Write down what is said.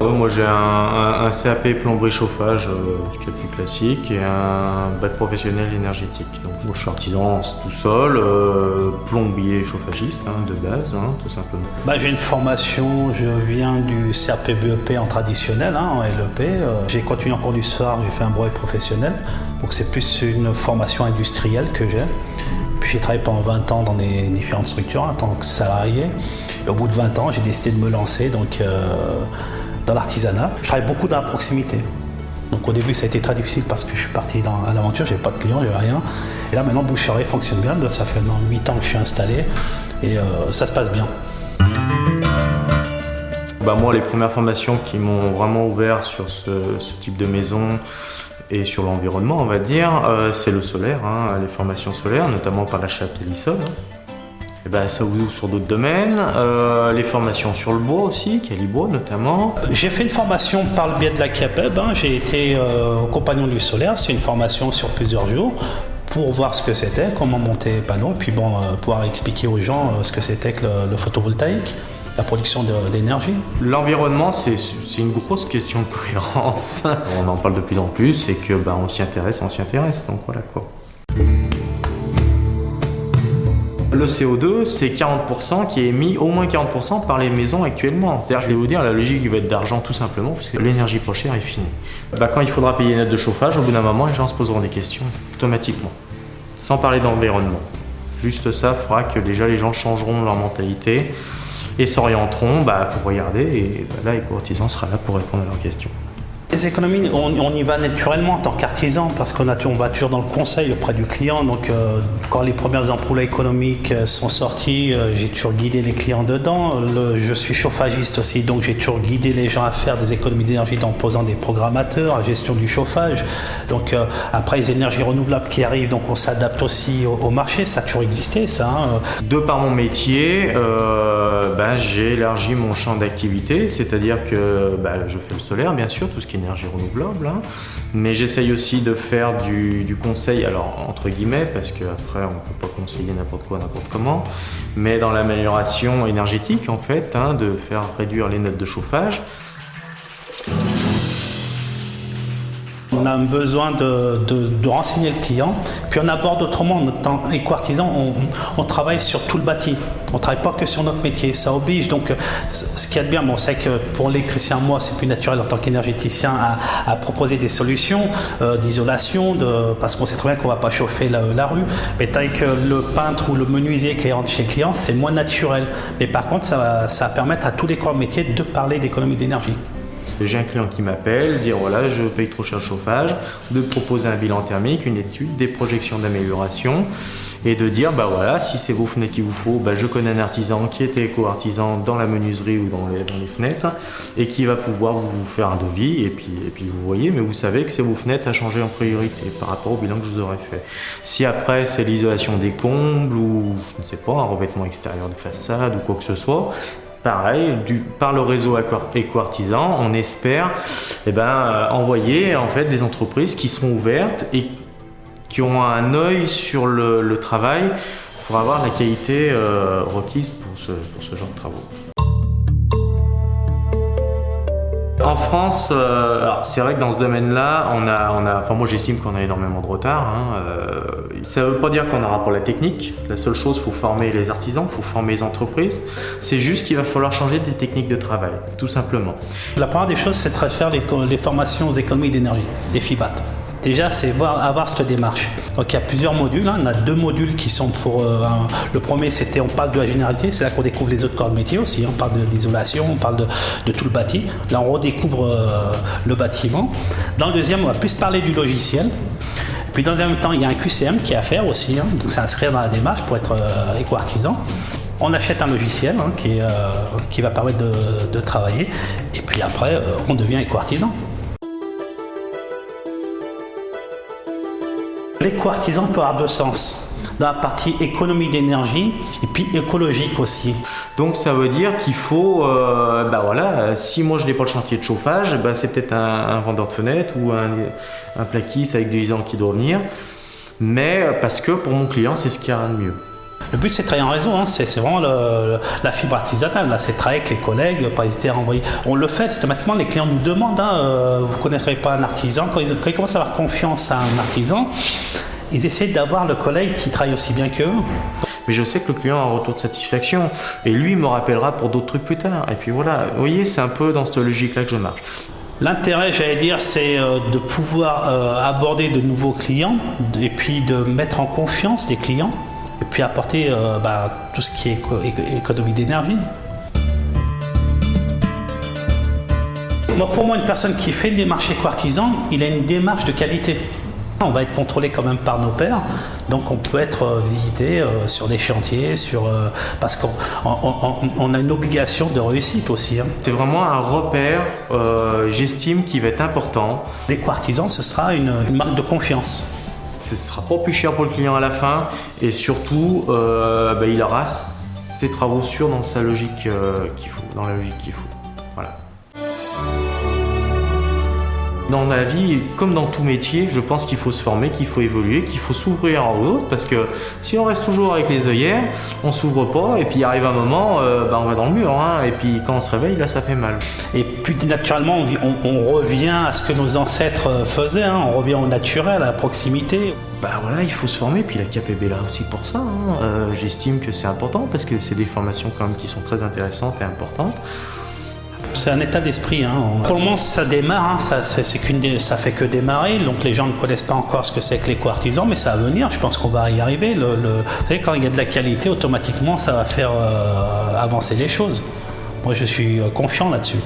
Moi j'ai un CAP plomberie chauffage, ce qui est le plus classique, et un bac professionnel énergétique. Donc moi je suis artisan tout seul, plombier chauffagiste de base, tout simplement. J'ai une formation, je viens du CAP BEP en traditionnel, en LEP. J'ai continué en cours du soir, j'ai fait un brevet professionnel. Donc c'est plus une formation industrielle que j'ai. Puis j'ai travaillé pendant 20 ans dans des différentes structures en tant que salarié. Et au bout de 20 ans, j'ai décidé de me lancer dans l'artisanat. Je travaille beaucoup dans la proximité. Donc au début, ça a été très difficile parce que je suis parti à l'aventure, j'avais pas de clients, j'avais rien. Et là maintenant, Bouche-Oreille fonctionne bien. Ça fait maintenant 8 ans que je suis installé et ça se passe bien. Moi, les premières formations qui m'ont vraiment ouvert sur ce type de maison et sur l'environnement, on va dire, c'est le solaire, les formations solaires, notamment par la Chapelle-Lissonne. Ça vous ouvre sur d'autres domaines, les formations sur le bois aussi, Calibois notamment. J'ai fait une formation par le biais de la CAPEB, j'ai été compagnon du solaire, c'est une formation sur plusieurs jours pour voir ce que c'était, comment monter les panneaux, et puis pouvoir expliquer aux gens ce que c'était que le photovoltaïque. La production d'énergie. L'environnement, c'est une grosse question de cohérence. On en parle de plus en plus et que on s'y intéresse, donc voilà quoi. Le CO2, c'est 40% qui est émis, au moins 40% par les maisons actuellement. C'est-à-dire, je vais vous dire, la logique va être d'argent tout simplement, parce que l'énergie pas chère est finie. Quand il faudra payer les notes de chauffage, au bout d'un moment, les gens se poseront des questions, automatiquement. Sans parler d'environnement. Juste ça fera que déjà les gens changeront leur mentalité et s'orienteront pour regarder, et là, Eco-Artisan sera là pour répondre à leurs questions. Les économies, on y va naturellement en tant qu'artisan parce qu'on va toujours dans le conseil auprès du client. Donc, quand les premières ampoules économiques sont sorties, j'ai toujours guidé les clients dedans. Je suis chauffagiste aussi, donc j'ai toujours guidé les gens à faire des économies d'énergie en posant des programmateurs, à gestion du chauffage. Donc, après les énergies renouvelables qui arrivent, donc on s'adapte aussi au marché. Ça a toujours existé, ça. De par mon métier, j'ai élargi mon champ d'activité, c'est-à-dire que je fais le solaire, bien sûr, tout ce qui est énergie renouvelable, mais j'essaye aussi de faire du conseil, alors entre guillemets, parce qu'après on ne peut pas conseiller n'importe quoi, n'importe comment, mais dans l'amélioration énergétique en fait, de faire réduire les notes de chauffage. On a besoin de renseigner le client, puis on aborde autrement. En tant qu'éco-artisan, on travaille sur tout le bâti. On ne travaille pas que sur notre métier, ça oblige. Donc, ce qu'il y a de bien, c'est que pour l'électricien, moi, c'est plus naturel en tant qu'énergéticien à proposer des solutions d'isolation, parce qu'on sait très bien qu'on ne va pas chauffer la rue. Mais tant que le peintre ou le menuisier qui rentre chez le client, c'est moins naturel. Mais par contre, ça va permettre à tous les corps de métier de parler d'économie d'énergie. J'ai un client qui m'appelle, dire voilà, je paye trop cher le chauffage, de proposer un bilan thermique, une étude, des projections d'amélioration et de dire si c'est vos fenêtres qu'il vous faut, je connais un artisan qui était éco-artisan dans la menuiserie ou dans les fenêtres et qui va pouvoir vous faire un devis et puis vous voyez, mais vous savez que c'est vos fenêtres à changer en priorité par rapport au bilan que je vous aurais fait. Si après c'est l'isolation des combles ou je ne sais pas, un revêtement extérieur de façade ou quoi que ce soit, pareil, par le réseau Eco-Artisan, on espère envoyer en fait des entreprises qui seront ouvertes et qui ont un œil sur le travail pour avoir la qualité requise pour ce genre de travaux. En France, alors c'est vrai que dans ce domaine-là, moi j'estime qu'on a énormément de retard. Ça ne veut pas dire qu'on n'aura pas la technique. La seule chose, il faut former les artisans, il faut former les entreprises. C'est juste qu'il va falloir changer des techniques de travail, tout simplement. La première des choses, c'est de faire les formations aux économies d'énergie, les FIBAT. Déjà, c'est avoir cette démarche. Donc, il y a plusieurs modules. On a 2 modules qui sont pour... le premier, on parle de la généralité. C'est là qu'on découvre les autres corps de métier aussi. On parle d'isolation, on parle de tout le bâti. Là, on redécouvre le bâtiment. Dans le deuxième, on va plus parler du logiciel. Puis, dans un même temps, il y a un QCM qui est à faire aussi. Donc, c'est inscrire dans la démarche pour être éco-artisan. On achète un logiciel qui va permettre de travailler. Et puis après, on devient éco-artisan. L'éco-artisan peut avoir 2 sens, dans la partie économie d'énergie et puis écologique aussi. Donc ça veut dire qu'il faut, si moi je n'ai pas de chantier de chauffage, c'est peut-être un vendeur de fenêtres ou un plaquiste avec des gens qui doit venir, mais parce que pour mon client c'est ce qu'il y a de mieux. Le but, c'est de travailler en réseau, hein. C'est vraiment la fibre artisanale. Là, c'est de travailler avec les collègues, pas hésiter à renvoyer. On le fait systématiquement, les clients nous demandent, vous ne connaîtrez pas un artisan. Quand ils commencent à avoir confiance à un artisan, ils essaient d'avoir le collègue qui travaille aussi bien qu'eux. Mais je sais que le client a un retour de satisfaction et lui me rappellera pour d'autres trucs plus tard. Et puis voilà, vous voyez, c'est un peu dans cette logique-là que je marche. L'intérêt, j'allais dire, c'est de pouvoir aborder de nouveaux clients et puis de mettre en confiance les clients et puis apporter tout ce qui est économie d'énergie. Pour moi, une personne qui fait une démarche éco-artisan, il a une démarche de qualité. On va être contrôlé quand même par nos pairs, donc on peut être visité sur des chantiers, parce qu'on a une obligation de réussite aussi. C'est vraiment un repère, j'estime, qui va être important. L'éco-artisan, ce sera une marque de confiance. Ce sera pas plus cher pour le client à la fin et surtout, il aura ses travaux sûrs dans sa logique qu'il faut, dans la logique qu'il faut. Voilà. Dans la vie, comme dans tout métier, je pense qu'il faut se former, qu'il faut évoluer, qu'il faut s'ouvrir aux autres parce que si on reste toujours avec les œillères, on s'ouvre pas et puis il arrive un moment, on va dans le mur et puis quand on se réveille, là ça fait mal. Et puis naturellement, on revient à ce que nos ancêtres faisaient, on revient au naturel, à la proximité. Il faut se former, puis la CAPEB est là aussi pour ça. J'estime que c'est important parce que c'est des formations quand même qui sont très intéressantes et importantes. C'est un état d'esprit. Pour le moment, ça démarre, ça fait que démarrer. Donc les gens ne connaissent pas encore ce que c'est que l'éco-artisan, mais ça va venir. Je pense qu'on va y arriver. Vous savez, quand il y a de la qualité, automatiquement, ça va faire avancer les choses. Moi, je suis confiant là-dessus.